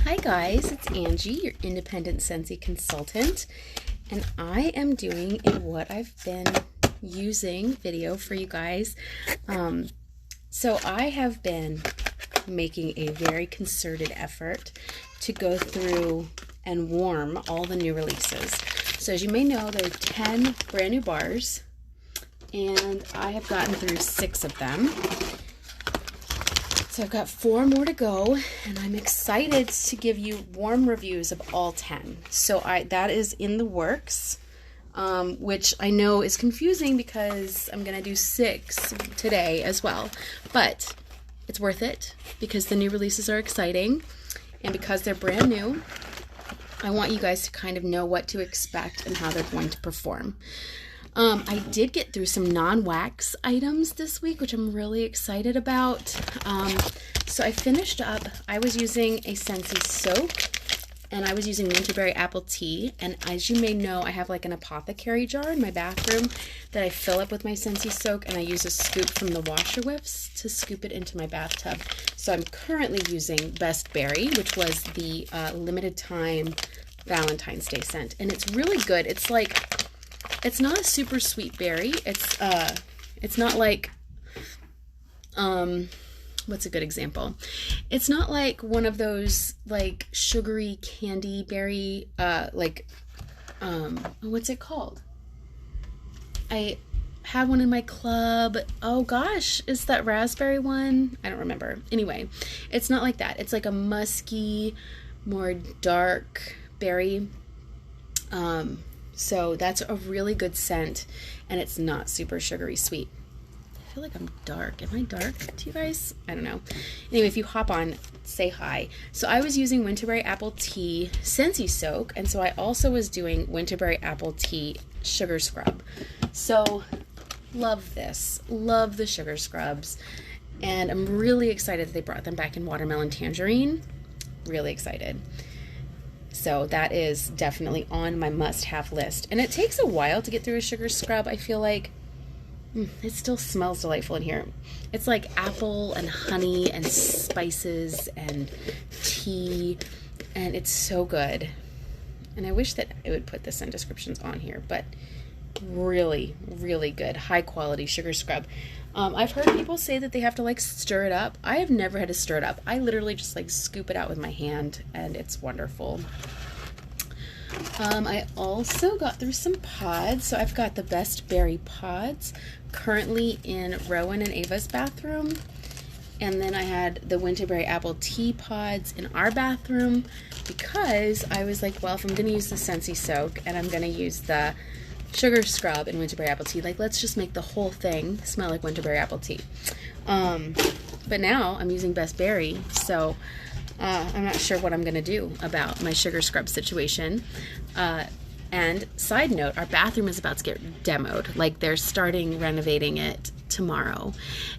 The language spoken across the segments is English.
Hi guys, it's Angie, your independent Scentsy consultant, and I am doing a what I've been using video for you guys. So I have been making a very concerted effort to go through and warm all the new releases. So as you may know, there are 10 brand new bars, and I have gotten through 6 of them. So I've got 4 more to go, and I'm excited to give you warm reviews of all 10. So that is in the works, which I know is confusing because I'm going to do 6 today as well. But it's worth it because the new releases are exciting, and because they're brand new, I want you guys to kind of know what to expect and how they're going to perform. I did get through some non-wax items this week, which I'm really excited about. So I finished up, I was using a Scentsy soak, and I was using Winterberry Apple Tea. And as you may know, I have like an apothecary jar in my bathroom that I fill up with my Scentsy soak, and I use a scoop from the washer whiffs to scoop it into my bathtub. So I'm currently using Best Berry, which was the limited time Valentine's Day scent. And it's really good. It's like, it's not a super sweet berry. It's not like, what's a good example? It's not like one of those like sugary candy berry, what's it called? I had one in my club. Oh gosh, is that raspberry one? I don't remember. Anyway, it's not like that. It's like a musky, more dark berry. So that's a really good scent, and it's not super sugary sweet. I feel like I'm dark. Am I dark to you guys? I don't know. Anyway, if you hop on, say hi. So I was using Winterberry Apple Tea Scentsy Soak, and so I also was doing Winterberry Apple Tea Sugar Scrub. So love this. Love the sugar scrubs. And I'm really excited that they brought them back in Watermelon Tangerine. Really excited. So that is definitely on my must-have list. And it takes a while to get through a sugar scrub. I feel like it still smells delightful in here. It's like apple and honey and spices and tea, and it's so good. And I wish that I would put the scent descriptions on here, but really, really good, high-quality sugar scrub. I've heard people say that they have to like stir it up. I have never had to stir it up. I literally just like scoop it out with my hand, and it's wonderful. I also got through some pods. So I've got the Best Berry pods currently in Rowan and Ava's bathroom. And then I had the Winterberry Apple Tea pods in our bathroom because I was like, well, if I'm going to use the Scentsy soak and I'm going to use the sugar scrub and Winterberry Apple Tea, like let's just make the whole thing smell like Winterberry Apple Tea. But now I'm using Best Berry, so I'm not sure what I'm gonna do about my sugar scrub situation. And side note, our bathroom is about to get demoed. Like they're starting renovating it tomorrow,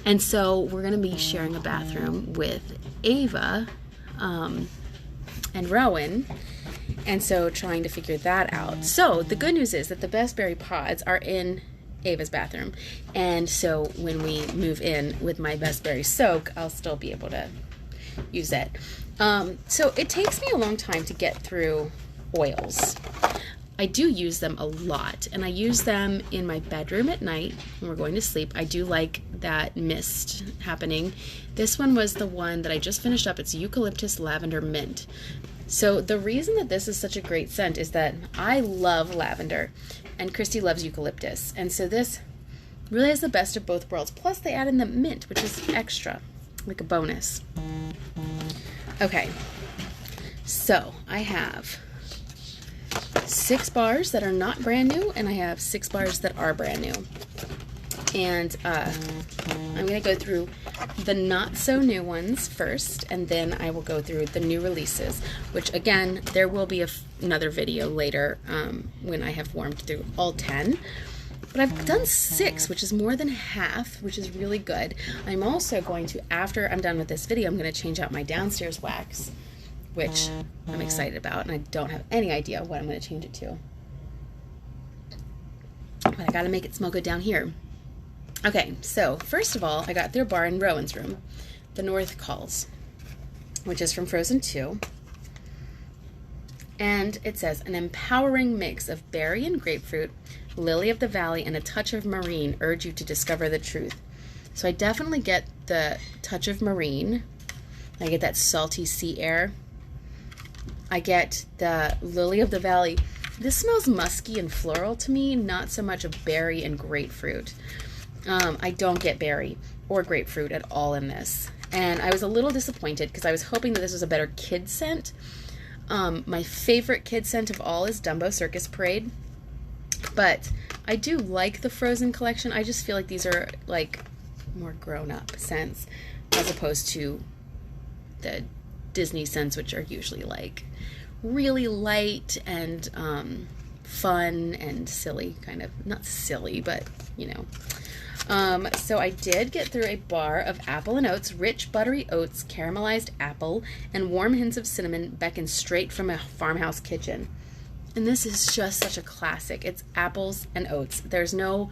and so we're gonna be sharing a bathroom with Ava and Rowan. And so trying to figure that out. So the good news is that the Best Berry pods are in Ava's bathroom. And so when we move in with my Best Berry soak, I'll still be able to use it. So it takes me a long time to get through oils. I do use them a lot, and I use them in my bedroom at night when we're going to sleep. I do like that mist happening. This one was the one that I just finished up. It's Eucalyptus Lavender Mint. So the reason that this is such a great scent is that I love lavender, and Christy loves eucalyptus. And so this really has the best of both worlds. Plus they add in the mint, which is extra, like a bonus. Okay, so I have 6 bars that are not brand new, and I have 6 bars that are brand new. And I'm going to go through the not so new ones first, and then I will go through the new releases, which again, there will be another video later when I have warmed through all 10. But I've done 6, which is more than half, which is really good. I'm also going to, after I'm done with this video, I'm going to change out my downstairs wax, which I'm excited about, and I don't have any idea what I'm going to change it to. But I got to make it smell good down here. Okay, so first of all, I got their bar in Rowan's room, The North Calls, which is from Frozen 2. And it says, an empowering mix of berry and grapefruit, lily of the valley, and a touch of marine urge you to discover the truth. So I definitely get the touch of marine. I get that salty sea air. I get the lily of the valley. This smells musky and floral to me, not so much of berry and grapefruit. I don't get berry or grapefruit at all in this. And I was a little disappointed because I was hoping that this was a better kid scent. My favorite kid scent of all is Dumbo Circus Parade. But I do like the Frozen collection. I just feel like these are like more grown-up scents as opposed to the Disney scents, which are usually like really light and fun and silly, kind of. Not silly, but you know. So I did get through a bar of apple and oats, rich buttery oats, caramelized apple, and warm hints of cinnamon beckoned straight from a farmhouse kitchen. And this is just such a classic. It's apples and oats. There's no,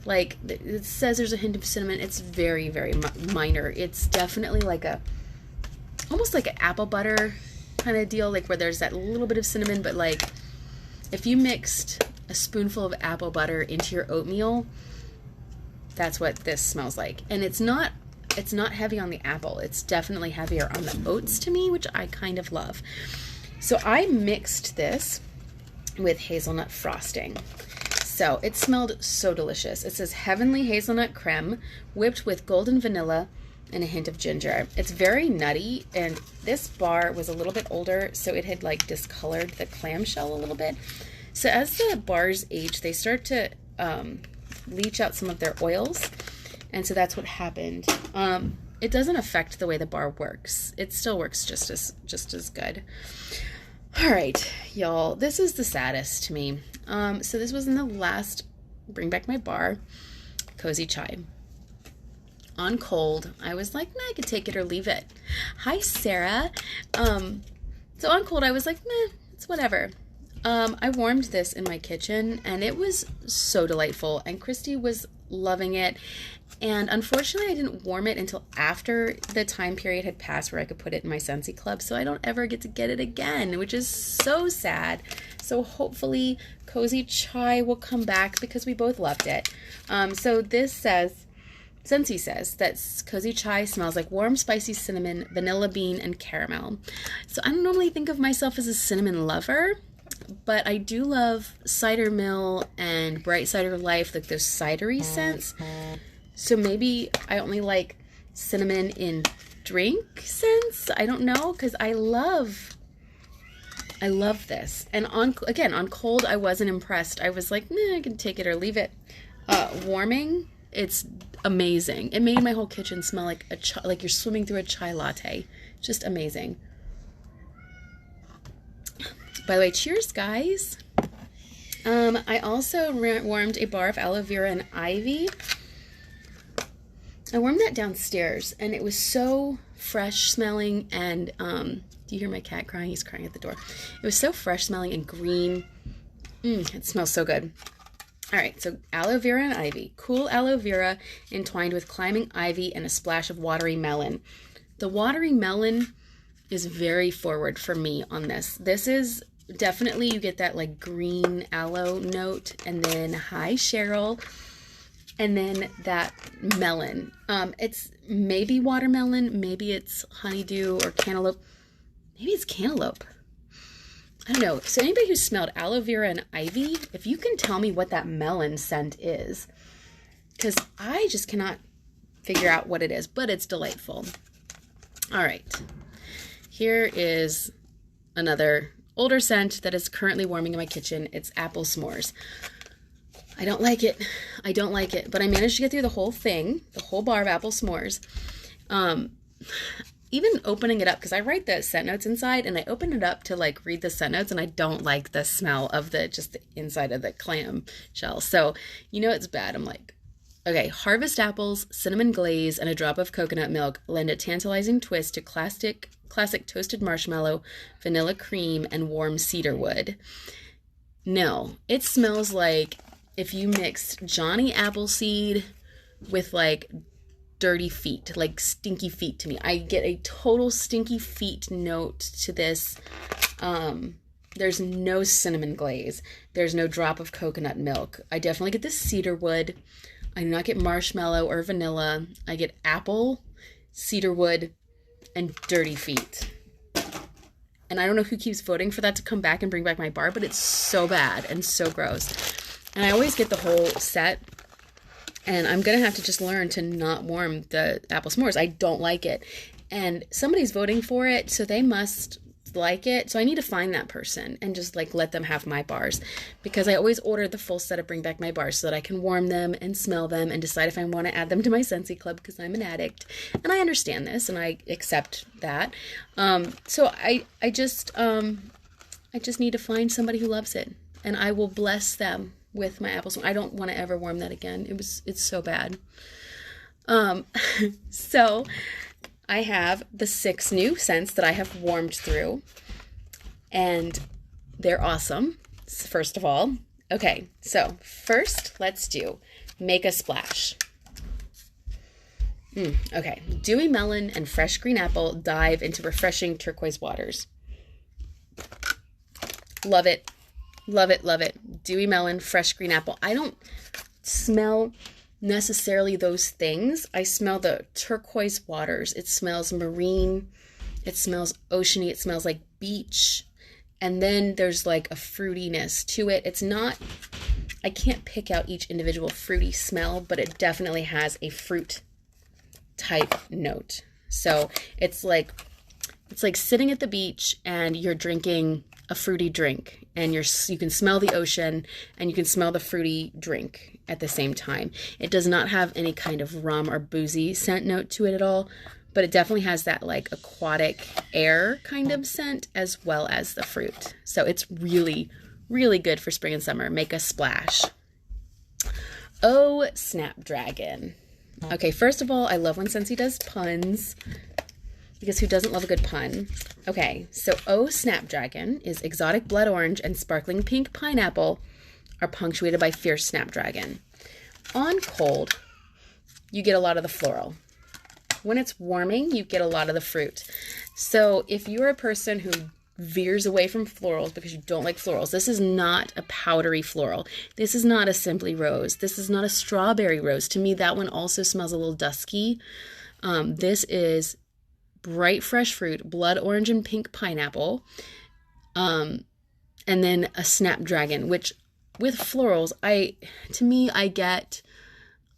like, it says there's a hint of cinnamon. It's very, very minor. It's definitely like almost like an apple butter kind of deal, like where there's that little bit of cinnamon, but like if you mixed a spoonful of apple butter into your oatmeal, that's what this smells like. And it's not heavy on the apple. It's definitely heavier on the oats to me, which I kind of love. So I mixed this with hazelnut frosting. So it smelled so delicious. It says heavenly hazelnut creme whipped with golden vanilla and a hint of ginger. It's very nutty, and this bar was a little bit older, so it had like discolored the clamshell a little bit. So as the bars age, they start to leach out some of their oils, and so that's what happened. It doesn't affect the way the bar works. It still works just as good. All right, y'all, this is the saddest to me. So this was in the last Bring Back My Bar, Cozy Chai. On cold, I was like, nah, I could take it or leave it. Hi, Sarah. So on cold, I was like, meh, it's whatever. I warmed this in my kitchen, and it was so delightful, and Christy was loving it. And unfortunately, I didn't warm it until after the time period had passed where I could put it in my Scentsy Club, so I don't ever get to get it again, which is so sad. So hopefully Cozy Chai will come back because we both loved it. So this says, Scentsy says that Cozy Chai smells like warm, spicy cinnamon, vanilla bean, and caramel. So I don't normally think of myself as a cinnamon lover, but I do love Cider Mill and Bright Cider Life, like those cidery scents. So maybe I only like cinnamon in drink scents. I don't know, because I love this. And on cold, I wasn't impressed. I was like, nah, I can take it or leave it. Warming, it's amazing. It made my whole kitchen smell like like you're swimming through a chai latte. Just amazing. By the way, cheers, guys. I also warmed a bar of aloe vera and ivy. I warmed that downstairs, and it was so fresh smelling, and do you hear my cat crying? He's crying at the door. It was so fresh smelling and green. It smells so good. All right, so aloe vera and ivy. Cool aloe vera entwined with climbing ivy and a splash of watery melon. The watery melon is very forward for me on this. This is definitely, you get that like green aloe note, and then hi Cheryl, and then that melon. It's maybe watermelon, maybe it's honeydew or cantaloupe. Maybe it's cantaloupe. I don't know. So anybody who smelled aloe vera and ivy, if you can tell me what that melon scent is, because I just cannot figure out what it is, but it's delightful. All right. Here is another older scent that is currently warming in my kitchen. It's apple s'mores. I don't like it. I don't like it, but I managed to get through the whole thing, the whole bar of apple s'mores. Even opening it up, because I write the scent notes inside, and I open it up to like read the scent notes, and I don't like the smell of just the inside of the clam shell. So, you know, it's bad. I'm like, okay, harvest apples, cinnamon glaze, and a drop of coconut milk lend a tantalizing twist to classic toasted marshmallow, vanilla cream, and warm cedar wood. No, it smells like if you mixed Johnny Appleseed with like dirty feet, like stinky feet to me. I get a total stinky feet note to this. There's no cinnamon glaze. There's no drop of coconut milk. I definitely get the cedarwood. I do not get marshmallow or vanilla. I get apple, cedarwood, and dirty feet. And I don't know who keeps voting for that to come back and bring back my bar, but it's so bad and so gross. And I always get the whole set. And I'm going to have to just learn to not warm the apple s'mores. I don't like it. And somebody's voting for it, so they must like it. So I need to find that person and just like let them have my bars, because I always order the full set of Bring Back My Bars so that I can warm them and smell them and decide if I want to add them to my Scentsy Club, because I'm an addict and I understand this and I accept that. So I just need to find somebody who loves it, and I will bless them with my apple s'more. I don't want to ever warm that again. It's so bad. So I have the 6 new scents that I have warmed through, and they're awesome, first of all. Okay, so first let's do Make a Splash. Okay, Dewy Melon and Fresh Green Apple dive into refreshing turquoise waters. Love it. Love it, love it. Dewy Melon, Fresh Green Apple. I don't smell necessarily those things. I smell the turquoise waters. It smells marine. It smells oceany. It smells like beach. And then there's like a fruitiness to it. It's not, I can't pick out each individual fruity smell, but it definitely has a fruit type note. So it's like sitting at the beach and you're drinking a fruity drink, and you can smell the ocean and you can smell the fruity drink at the same time. It does not have any kind of rum or boozy scent note to it at all, but it definitely has that like aquatic air kind of scent as well as the fruit. So it's really, really good for spring and summer. Make a Splash. Oh, Snapdragon. Okay, first of all, I love when Scentsy does puns, because who doesn't love a good pun? Okay, so Oh Snapdragon is exotic blood orange and sparkling pink pineapple are punctuated by fierce snapdragon. On cold, you get a lot of the floral. When it's warming, you get a lot of the fruit. So if you're a person who veers away from florals because you don't like florals, this is not a powdery floral. This is not a Simply Rose. This is not a strawberry rose. To me, that one also smells a little dusky. This is bright fresh fruit, blood orange and pink pineapple, and then a snapdragon, which with florals, I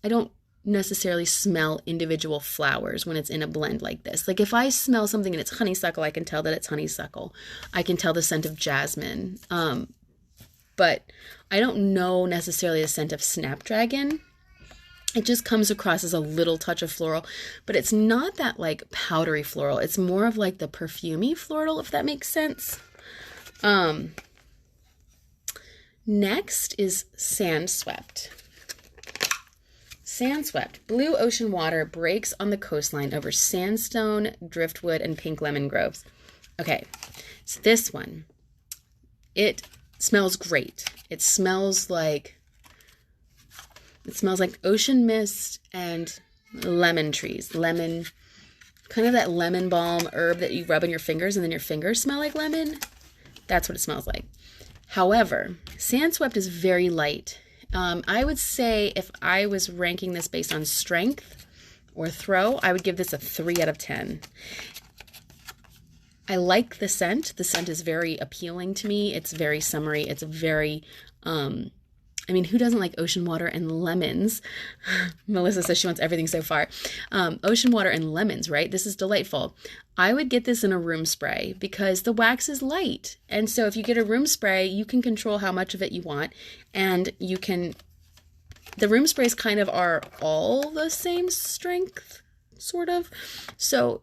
don't necessarily smell individual flowers when it's in a blend like this. Like if I smell something and it's honeysuckle, I can tell that it's honeysuckle. I can tell the scent of jasmine, but I don't know necessarily the scent of snapdragon. It just comes across as a little touch of floral, but it's not that like powdery floral. It's more of like the perfumey floral, if that makes sense. Next is Sandswept. Sandswept. Blue ocean water breaks on the coastline over sandstone, driftwood, and pink lemon groves. Okay, so this one, it smells great. It smells like ocean mist and lemon trees. Lemon, kind of that lemon balm herb that you rub on your fingers and then your fingers smell like lemon. That's what it smells like. However, Sandswept is very light. I would say if I was ranking this based on strength or throw, I would give this a 3 out of 10. I like the scent. The scent is very appealing to me. It's very summery. It's very, who doesn't like ocean water and lemons? Melissa says she wants everything so far. Ocean water and lemons, right? This is delightful. I would get this in a room spray because the wax is light. And so if you get a room spray, you can control how much of it you want. And the room sprays kind of are all the same strength, sort of. So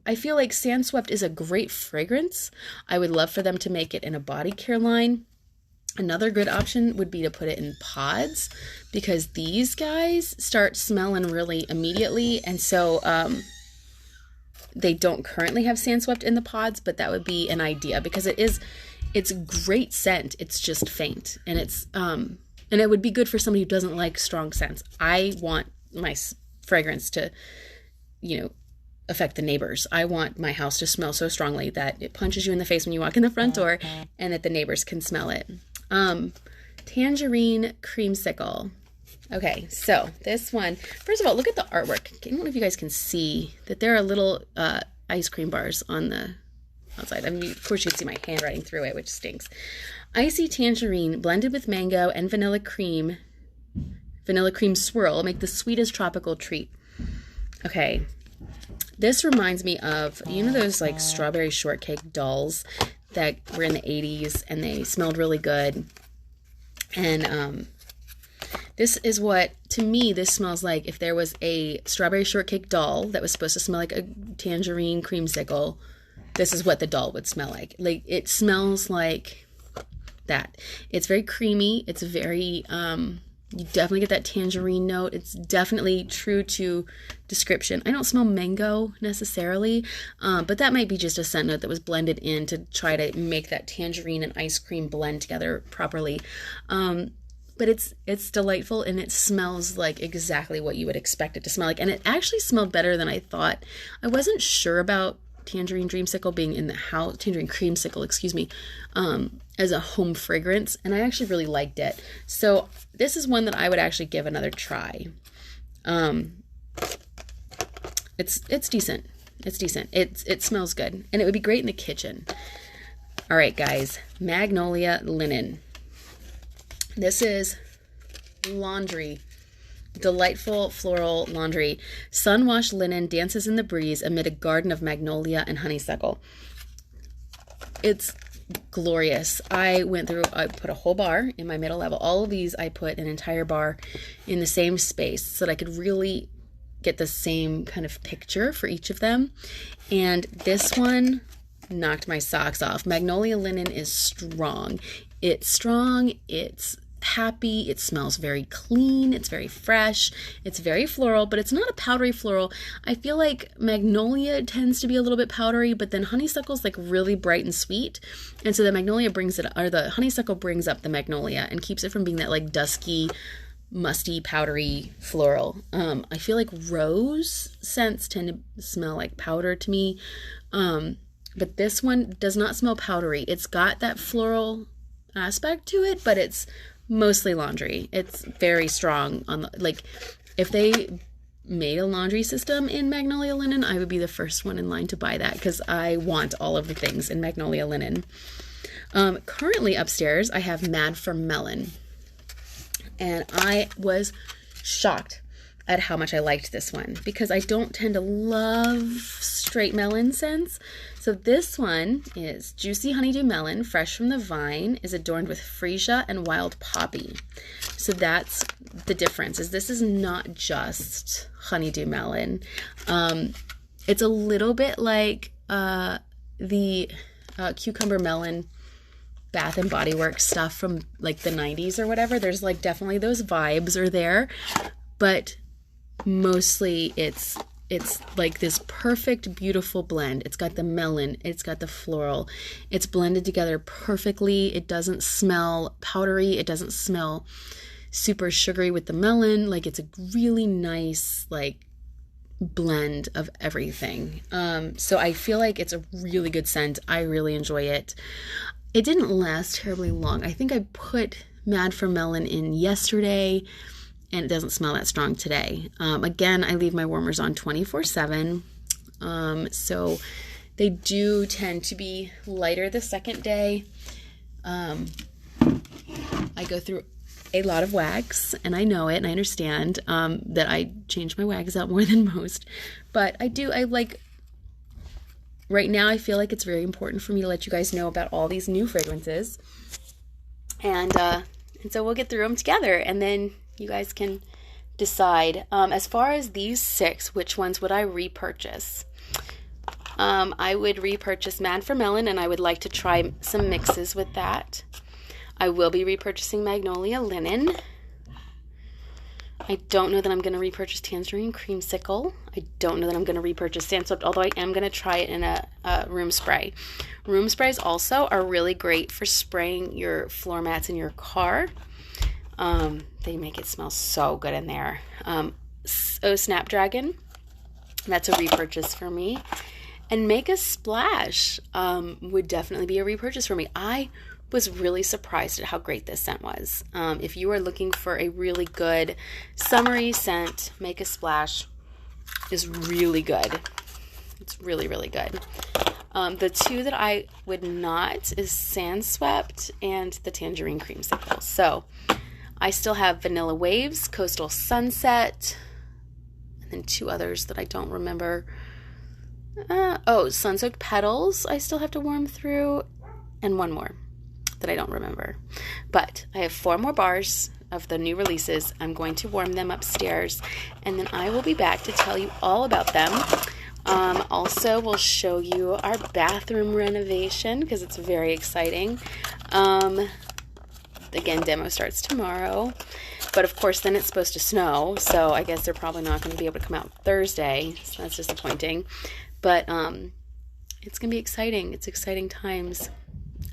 I feel like Sandswept is a great fragrance. I would love for them to make it in a body care line. Another good option would be to put it in pods, because these guys start smelling really immediately. And so they don't currently have Sandswept in the pods, but that would be an idea, because it's great scent. It's just faint. And and it would be good for somebody who doesn't like strong scents. I want my fragrance to, affect the neighbors. I want my house to smell so strongly that it punches you in the face when you walk in the front door and that the neighbors can smell it. Tangerine Creamsicle. Okay, so this one, first of all, look at the artwork. I don't know if you guys can see that there are little ice cream bars on the outside. I mean, of course you can see my handwriting through it, which stinks. Icy tangerine blended with mango and vanilla cream swirl make the sweetest tropical treat. Okay, this reminds me of, you know, those like strawberry shortcake dolls that were in the 80s and they smelled really good. And this is what, to me, this smells like if there was a strawberry shortcake doll that was supposed to smell like a tangerine creamsicle. This is what the doll would smell like. Like, it smells like that. It's very creamy. It's very, you definitely get that tangerine note. It's definitely true to description. I don't smell mango necessarily, but that might be just a scent note that was blended in to try to make that tangerine and ice cream blend together properly. But it's delightful, and it smells like exactly what you would expect it to smell like. And it actually smelled better than I thought. I wasn't sure about Tangerine Dreamsicle being in the house, Tangerine Creamsicle, excuse me, as a home fragrance, and I actually really liked it. So this is one that I would actually give another try. It's decent. It's decent. It smells good, and it would be great in the kitchen. All right, guys, Magnolia Linen. This is laundry. Delightful floral laundry. Sun-washed linen dances in the breeze amid a garden of magnolia and honeysuckle. It's glorious. I put a whole bar in my middle level. All of these, I put an entire bar in the same space so that I could really get the same kind of picture for each of them. And this one knocked my socks off. Magnolia Linen is strong. It's strong. It's happy. It smells very clean. It's very fresh. It's very floral, but it's not a powdery floral. I feel like magnolia tends to be a little bit powdery, but then honeysuckle's like really bright and sweet. And so the magnolia the honeysuckle brings up the magnolia and keeps it from being that like dusky, musty, powdery floral. I feel like rose scents tend to smell like powder to me. But this one does not smell powdery. It's got that floral aspect to it, but it's mostly laundry. It's very strong on like if they made a laundry system in Magnolia Linen, I would be the first one in line to buy that because I want all of the things in Magnolia Linen. Currently upstairs, I have Mad for Melon, and I was shocked at how much I liked this one because I don't tend to love straight melon scents. So this one is Juicy Honeydew Melon, fresh from the vine, is adorned with freesia and wild poppy. So that's the difference, is this is not just honeydew melon. It's a little bit like the cucumber melon Bath and Body Works stuff from like the 90s or whatever. There's like definitely those vibes are there, but mostly it's like this perfect, beautiful blend. It's got the melon, it's got the floral, it's blended together perfectly. It doesn't smell powdery, it doesn't smell super sugary with the melon. Like, it's a really nice like blend of everything. So I feel like it's a really good scent. I really enjoy it. It didn't last terribly long. I think I put Mad for Melon in yesterday, and it doesn't smell that strong today. Again, I leave my warmers on 24/7, so they do tend to be lighter the second day. I go through a lot of wags, and I know it, and I understand that I change my wags out more than most, but right now I feel like it's very important for me to let you guys know about all these new fragrances, and so we'll get through them together, and then you guys can decide. As far as these 6, which ones would I repurchase? I would repurchase Mad for Melon, and I would like to try some mixes with that. I will be repurchasing Magnolia Linen. I don't know that I'm going to repurchase Tangerine Creamsicle. I don't know that I'm going to repurchase Sandswept, although I am going to try it in a room spray. Room sprays also are really great for spraying your floor mats in your car. They make it smell so good in there. Snapdragon That's a repurchase for me. And Make a Splash would definitely be a repurchase for me. I was really surprised at how great this scent was. If you are looking for a really good summery scent, Make a Splash is really good. It's really, really good. The two that I would not is Sandswept and the Tangerine Creamicle. So I still have Vanilla Waves, Coastal Sunset, and then two others that I don't remember. Sun-Soaked Petals I still have to warm through, and one more that I don't remember. But I have 4 more bars of the new releases. I'm going to warm them upstairs, and then I will be back to tell you all about them. Also, we'll show you our bathroom renovation because it's very exciting. Again, demo starts tomorrow, but of course then it's supposed to snow, so I guess they're probably not going to be able to come out Thursday, so that's disappointing. But it's going to be exciting. It's exciting times.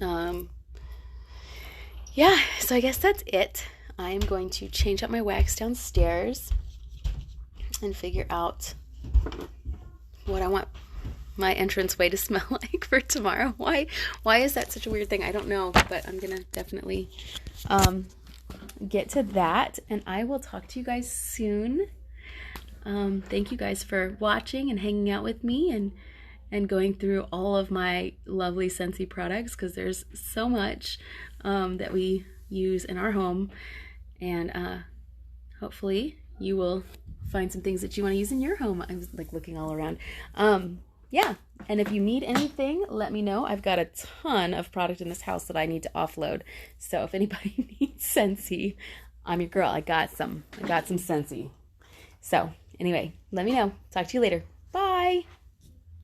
Yeah, so I guess that's it. I'm going to change up my wax downstairs and figure out what I want my entranceway to smell like for tomorrow. Why is that such a weird thing? I don't know, but I'm gonna definitely get to that, and I will talk to you guys soon. Thank you guys for watching and hanging out with me and going through all of my lovely Scentsy products, because there's so much that we use in our home, and hopefully you will find some things that you want to use in your home. I was like looking all around. Yeah, and if you need anything, let me know. I've got a ton of product in this house that I need to offload. So if anybody needs Scentsy, I'm your girl. I got some Scentsy. So anyway, let me know. Talk to you later. Bye.